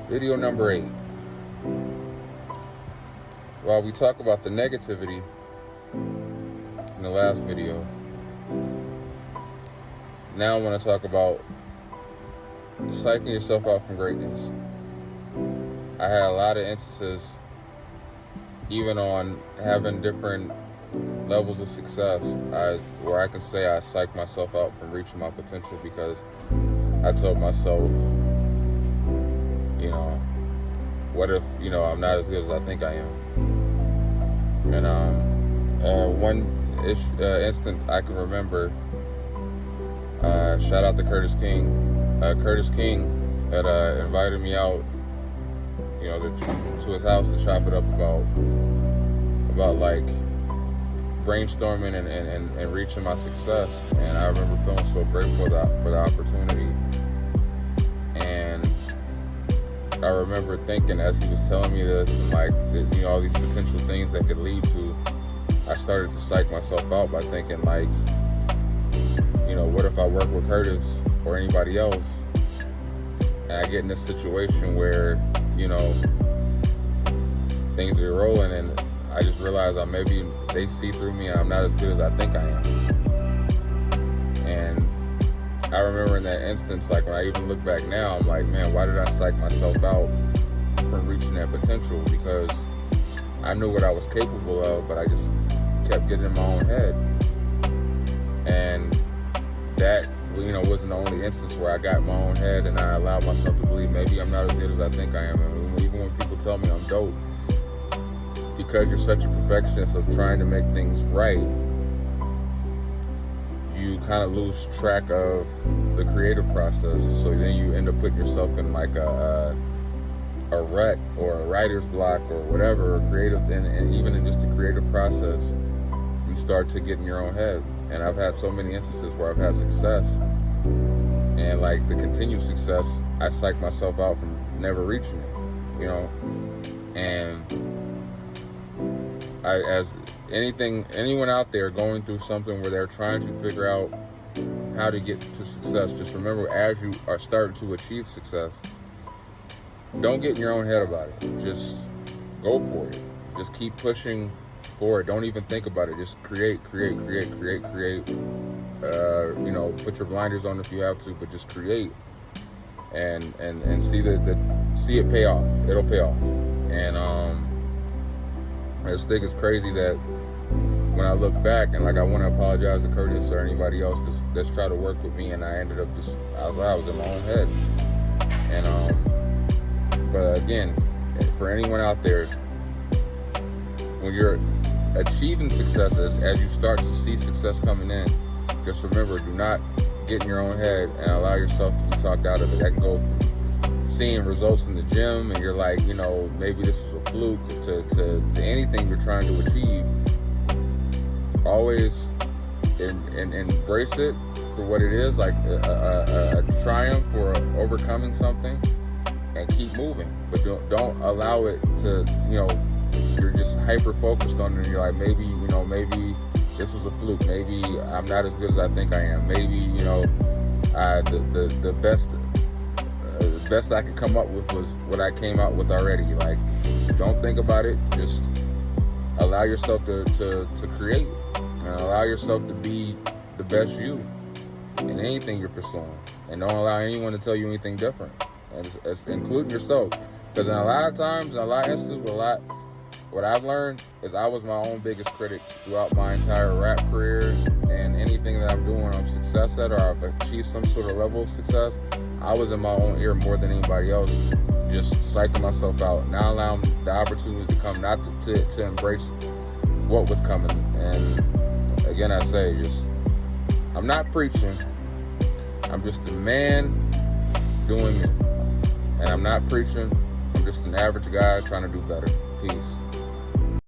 Video number 8. While we talk about the negativity in the last video, now I want to talk about psyching yourself out from greatness. I had a lot of instances, even on having different levels of success, where I can say I psyched myself out from reaching my potential because I told myself, what if, I'm not as good as I think I am? And one instant I can remember, shout out to Curtis King. Curtis King had invited me out, to his house to chop it up about like brainstorming and reaching my success. And I remember feeling so grateful for the opportunity. And I remember thinking, as he was telling me this, and all these potential things that could lead to, I started to psych myself out by thinking, what if I work with Curtis or anybody else, and I get in this situation where, things are rolling, and I just realized maybe they see through me and I'm not as good as I think I am. And I remember in that instance, when I even look back now, I'm like, man, why did I psych myself out from reaching that potential? Because I knew what I was capable of, but I just kept getting in my own head. And that, wasn't the only instance where I got in my own head and I allowed myself to believe maybe I'm not as good as I think I am. And even when people tell me I'm dope, because you're such a perfectionist of trying to make things right, you kind of lose track of the creative process. So then you end up putting yourself in a rut or a writer's block or whatever, or creative, and even in just the creative process, you start to get in your own head. And I've had so many instances where I've had success, and the continued success, I psych myself out from never reaching it, and as anyone out there going through something where they're trying to figure out how to get to success, just remember, as you are starting to achieve success, don't get in your own head about it. Just go for it. Just keep pushing forward. Don't even think about it. Just create. Put your blinders on if you have to, but just create and see see it pay off. It'll pay off. And I just think it's crazy that when I look back, and I want to apologize to Curtis or anybody else that's tried to work with me, and I ended up I was in my own head. And but again, for anyone out there, when you're achieving success, as you start to see success coming in, just remember, do not get in your own head and allow yourself to be talked out of it. That can go from seeing results in the gym and you're like, maybe this is a fluke, to anything you're trying to achieve. Always embrace it for what it is, like a triumph or overcoming something, and keep moving. But don't allow it to, you're just hyper focused on it, and you're like, maybe this was a fluke, maybe I'm not as good as I think I am, maybe the best I could come up with was what I came out with already. Don't think about it. Just allow yourself to create, and allow yourself to be the best you in anything you're pursuing, and don't allow anyone to tell you anything different, and it's including yourself. Because in a lot of times, in a lot of instances, what I've learned is I was my own biggest critic throughout my entire rap career, and anything that I'm doing, I'm success at, or I've achieved some sort of level of success, I was in my own ear more than anybody else, just psyching myself out, not allowing the opportunities to come, not to embrace what was coming. And again, I say, I'm not preaching, I'm just a man doing me, and I'm not preaching, I'm just an average guy trying to do better. Peace.